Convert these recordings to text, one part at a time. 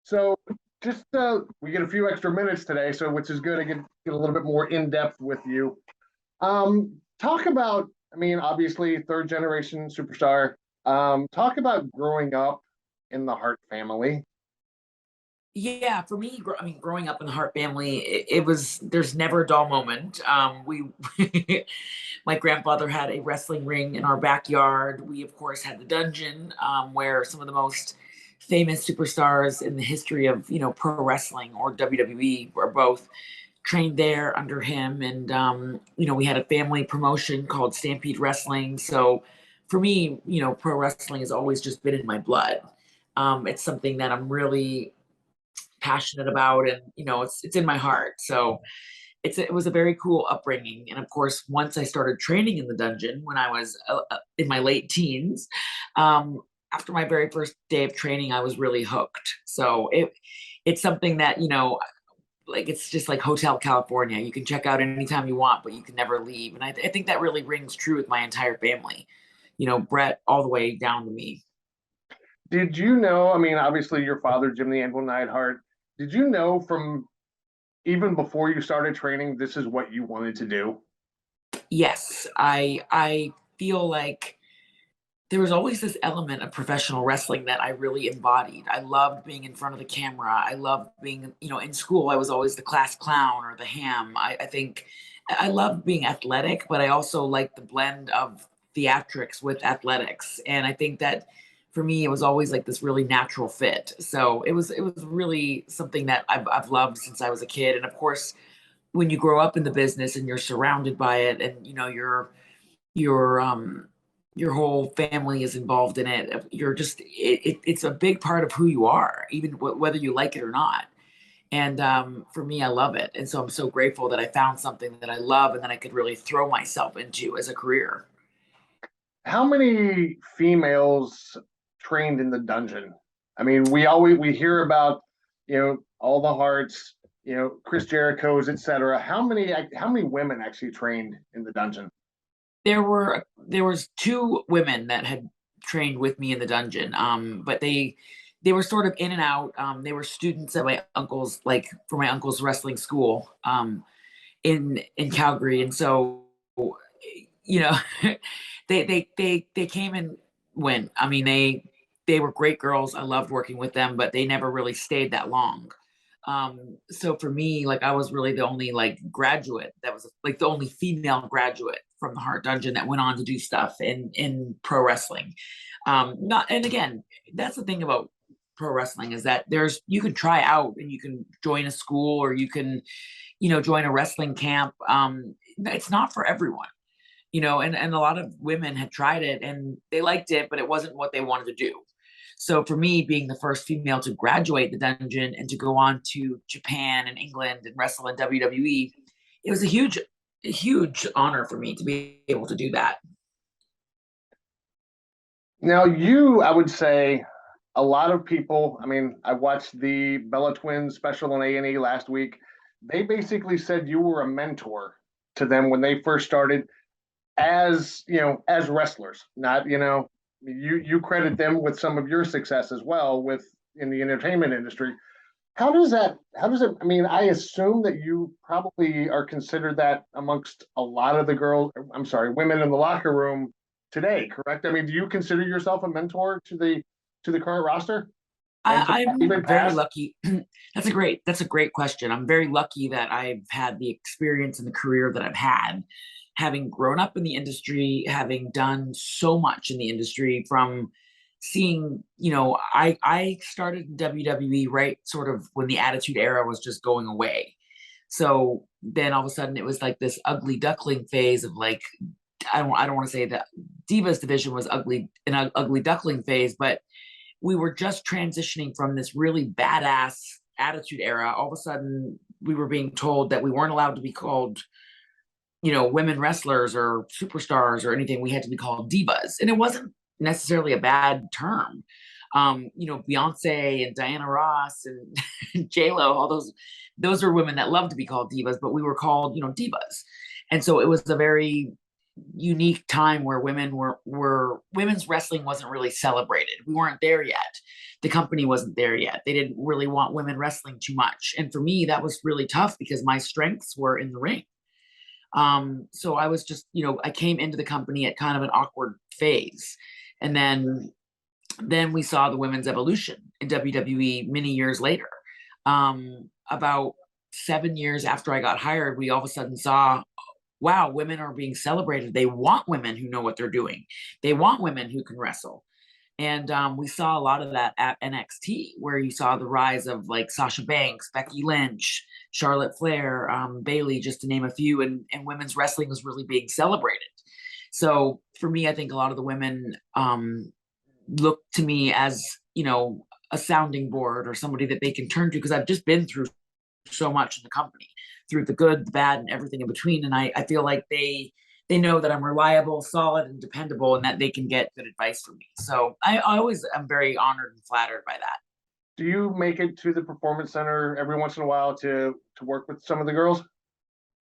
So just we get a few extra minutes today, so which is good. I get a little bit more in depth with you. Talk about, I mean, obviously third generation superstar. Talk about growing up in the Hart family. Yeah, for me, growing up in the Hart family, it was there's never a dull moment. We, my grandfather had a wrestling ring in our backyard. We, of course, had the dungeon, where some of the most famous superstars in the history of pro wrestling or WWE or both trained there under him. And we had a family promotion called Stampede Wrestling. So for me, pro wrestling has always just been in my blood. It's something that I'm really passionate about, and it's in my heart. So it was a very cool upbringing. And of course, once I started training in the dungeon when I was in my late teens, after my very first day of training, I was really hooked. So it's something that like it's just like Hotel California. You can check out anytime you want, but you can never leave. And I think that really rings true with my entire family. Brett all the way down to me. Did you know? I mean, obviously your father, Jim the Anvil Neidhart. Did you know from even before you started training, this is what you wanted to do? Yes, I feel like there was always this element of professional wrestling that I really embodied. I loved being in front of the camera. I loved being, in school, I was always the class clown or the ham. I think I loved being athletic, but I also liked the blend of theatrics with athletics. And I think that for me, it was always like this really natural fit. So it was really something that I've loved since I was a kid. And of course, when you grow up in the business and you're surrounded by it, and your your whole family is involved in it, you're just it's a big part of who you are, even whether you like it or not. And for me, I love it, and so I'm so grateful that I found something that I love and that I could really throw myself into as a career. How many females trained in the dungeon? I mean, we hear about all the Hearts, Chris Jericho's, etc. How many women actually trained in the dungeon? There was two women that had trained with me in the dungeon, but they were sort of in and out. They were students at my uncle's, like for my uncle's wrestling school, in Calgary. And so you know they came and went. I mean, they were great girls. I loved working with them, but they never really stayed that long. So for me, like I was really the only like graduate that was like the only female graduate from the Heart Dungeon that went on to do stuff in pro wrestling. Not And again, that's the thing about pro wrestling, is that you can try out and you can join a school, or you can join a wrestling camp. It's not for everyone, and a lot of women had tried it and they liked it, but it wasn't what they wanted to do. So for me, being the first female to graduate the dungeon and to go on to Japan and England and wrestle in WWE, it was a huge honor for me to be able to do that. Now, I would say, a lot of people. I mean, I watched the Bella Twins special on A&E last week. They basically said you were a mentor to them when they first started as as wrestlers. Not you credit them with some of your success as well with in the entertainment industry. How does it, I mean, I assume that you probably are considered that amongst a lot of the girls, I'm sorry, women in the locker room today, correct? I mean, do you consider yourself a mentor to the current roster and I'm even very past? lucky. That's a great question. I'm very lucky that I've had the experience and the career that I've had, having grown up in the industry, having done so much in the industry. From seeing, I started in WWE right sort of when the Attitude Era was just going away. So then all of a sudden it was like this ugly duckling phase of like, I don't want to say that Divas division was ugly duckling phase, but we were just transitioning from this really badass Attitude Era. All of a sudden we were being told that we weren't allowed to be called women wrestlers or superstars or anything. We had to be called divas, and it wasn't necessarily a bad term. Beyonce and Diana Ross and J Lo, all those are women that love to be called divas, but we were called divas. And so it was a very unique time where women's wrestling wasn't really celebrated. We weren't there yet. the company wasn't there yet. They didn't really want women wrestling too much. And for me, that was really tough because my strengths were in the ring. So I was just, I came into the company at kind of an awkward phase. And then we saw the women's evolution in WWE many years later. About 7 years after I got hired, we all of a sudden saw, wow, women are being celebrated. They want women who know what they're doing. They want women who can wrestle. And we saw a lot of that at NXT, where you saw the rise of like Sasha Banks, Becky Lynch, Charlotte Flair, Bayley, just to name a few. And women's wrestling was really being celebrated. So for me, I think a lot of the women look to me as, a sounding board or somebody that they can turn to, because I've just been through so much in the company, through the good, the bad, and everything in between. And I feel like they know that I'm reliable, solid, and dependable, and that they can get good advice from me. So I always am very honored and flattered by that. Do you make it to the Performance Center every once in a while to work with some of the girls?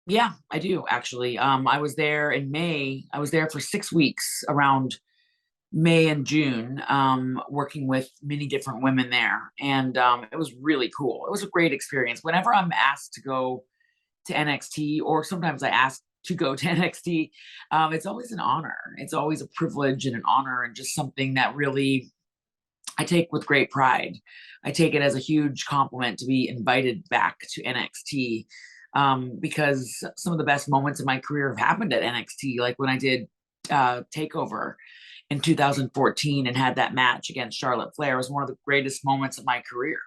Yeah, I do actually. I was there in May. I was there for 6 weeks around May and June, working with many different women there. And it was really cool. It was a great experience. Whenever I'm asked to go to NXT, or sometimes I ask to go to NXT, it's always an honor. It's always a privilege and an honor, and just something that really I take with great pride. I take it as a huge compliment to be invited back to NXT, because some of the best moments in my career have happened at NXT, like when I did Takeover in 2014 and had that match against Charlotte Flair. Was one of the greatest moments of my career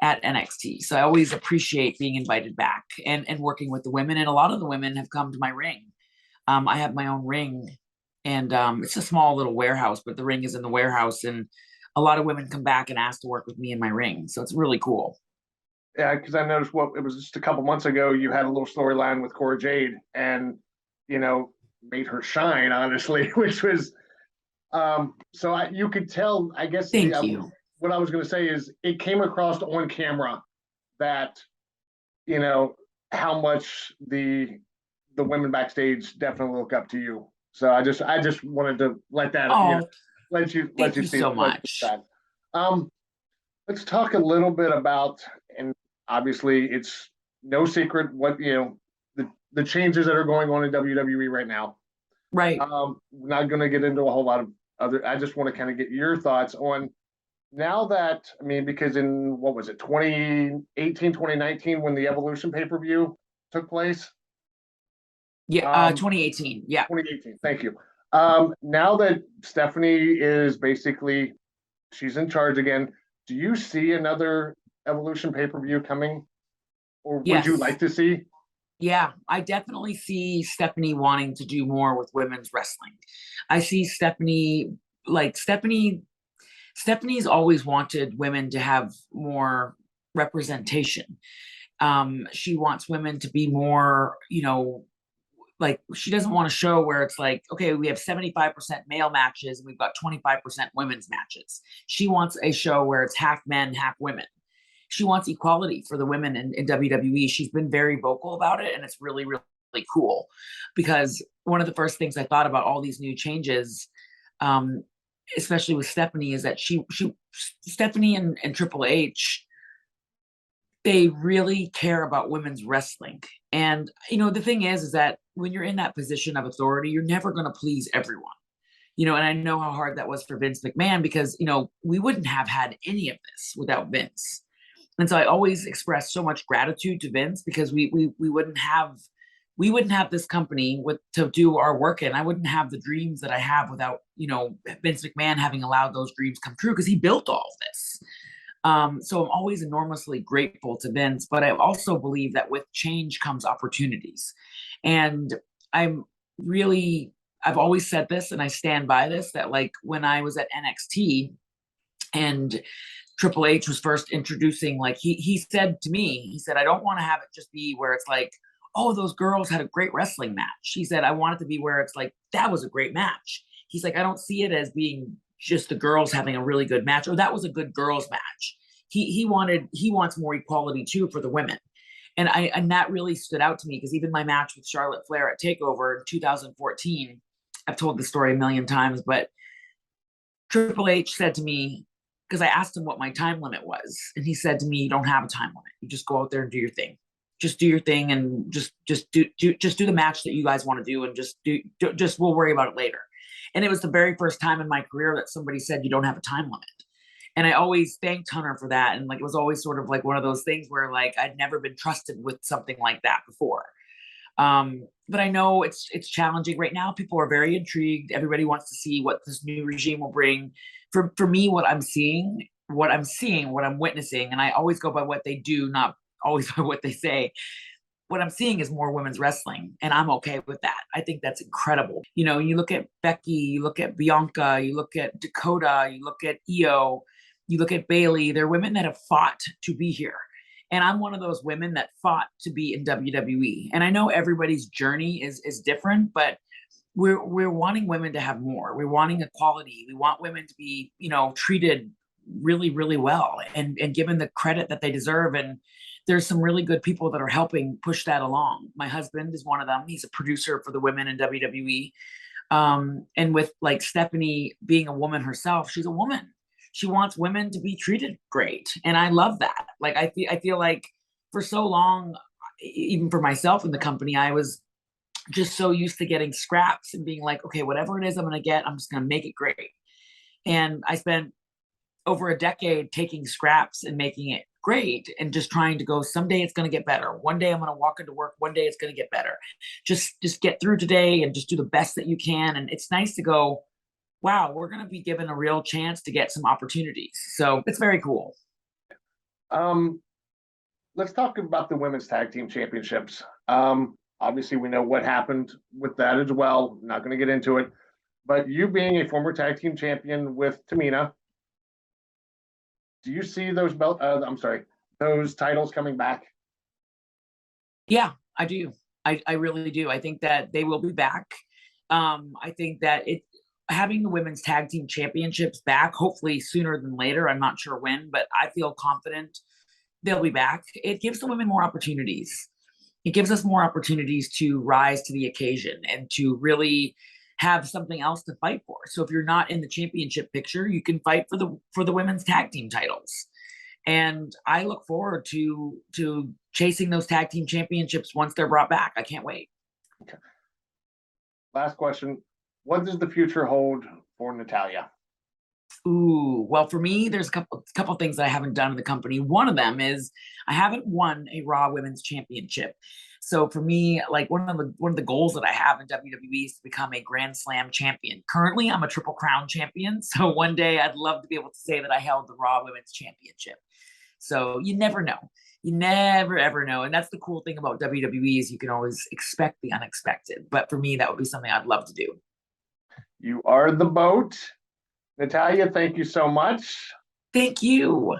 at NXT. So I always appreciate being invited back and working with the women. And a lot of the women have come to my ring. I have my own ring, and it's a small little warehouse, but the ring is in the warehouse. And a lot of women come back and ask to work with me in my ring. So it's really cool. Yeah, because I noticed it was just a couple months ago, you had a little storyline with Cora Jade, and made her shine, honestly, which was you could tell, I guess. Thank you. What I was going to say is it came across on camera that how much the women backstage definitely look up to you. So I just wanted to let that let you see so much. That. Let's talk a little bit about, and obviously it's no secret what the changes that are going on in WWE right now. Right. We're not going to get into a whole lot of other. I just want to kind of get your thoughts on now that, because in, what was it, 2018, 2019, when the Evolution pay-per-view took place? Yeah, 2018. Yeah. 2018. Thank you. Now that Stephanie is basically, she's in charge again, do you see another Evolution pay-per-view coming? Or would you like to see? Yeah, I definitely see Stephanie wanting to do more with women's wrestling. I see Stephanie's always wanted women to have more representation. She wants women to be more, like, she doesn't want a show where it's like, okay, we have 75% male matches and we've got 25% women's matches. She wants a show where it's half men, half women. She wants equality for the women in WWE. She's been very vocal about it, and it's really, really cool, because one of the first things I thought about all these new changes, especially with Stephanie, is that Stephanie and Triple H, they really care about women's wrestling. And the thing is that when you're in that position of authority, you're never going to please everyone. And I know how hard that was for Vince McMahon, because we wouldn't have had any of this without Vince. And so I always express so much gratitude to Vince, because we wouldn't have this company to do our work in. I wouldn't have the dreams that I have without Vince McMahon having allowed those dreams come true, because he built all of this. So I'm always enormously grateful to Vince, but I also believe that with change comes opportunities. And I've always said this, and I stand by this, that like when I was at NXT and Triple H was first introducing, like he said to me, he said, I don't want to have it just be where it's like, oh, those girls had a great wrestling match. He said, I want it to be where it's like, that was a great match. He's like, I don't see it as being just the girls having a really good match, or that was a good girls match. He wants more equality too for the women. And that really stood out to me, because even my match with Charlotte Flair at Takeover in 2014, I've told the story a million times, but Triple H said to me, because I asked him what my time limit was, and he said to me, "You don't have a time limit. You just go out there and do your thing. Just do your thing, and just do the match that you guys want to do, and just we'll worry about it later." And it was the very first time in my career that somebody said you don't have a time limit. And I always thanked Hunter for that. And like, it was always sort of like one of those things where like I'd never been trusted with something like that before. But I know it's challenging right now. People are very intrigued. Everybody wants to see what this new regime will bring. For me, what I'm seeing, what I'm witnessing, and I always go by what they do, not always by what they say. What I'm seeing is more women's wrestling, and I'm okay with that. I think that's incredible. You know, you look at Becky, you look at Bianca, you look at Dakota, you look at Io, you look at Bailey. They're women that have fought to be here. And I'm one of those women that fought to be in WWE. And I know everybody's journey is different, but we're wanting women to have more. We're wanting equality. We want women to be, you know, treated really, really well and given the credit that they deserve. And there's some really good people that are helping push that along. My husband is one of them. He's a producer for the women in WWE. And with like Stephanie being a woman herself, she's a woman. She wants women to be treated great. And I love that. Like, I feel like for so long, even for myself in the company, I was just so used to getting scraps and being like, okay, whatever it is I'm going to get, I'm just going to make it great. And I spent over a decade taking scraps and making it great and just trying to go, someday it's going to get better. One day I'm going to walk into work. One day it's going to get better. Just get through today and just do the best that you can. And it's nice to go, wow, we're going to be given a real chance to get some opportunities. So it's very cool. Let's talk about the women's tag team championships. Obviously, we know what happened with that as well. Not going to get into it. But you being a former tag team champion with Tamina, do you see those those titles coming back? Yeah, I do. I really do. I think that they will be back. I think that having the women's tag team championships back, hopefully sooner than later. I'm not sure when, but I feel confident they'll be back. It gives the women more opportunities. It gives us more opportunities to rise to the occasion and to really have something else to fight for. So if you're not in the championship picture, you can fight for the women's tag team titles. And I look forward to chasing those tag team championships once they're brought back. I can't wait. Okay. Last question. What does the future hold for Natalya? Ooh, well, for me, there's a couple things that I haven't done in the company. One of them is I haven't won a Raw Women's Championship. So for me, like one of the goals that I have in WWE is to become a Grand Slam champion. Currently, I'm a Triple Crown champion. So one day I'd love to be able to say that I held the Raw Women's Championship. So you never know. You never ever know. And that's the cool thing about WWE is you can always expect the unexpected. But for me, that would be something I'd love to do. You are the boat. Natalya, thank you so much. Thank you.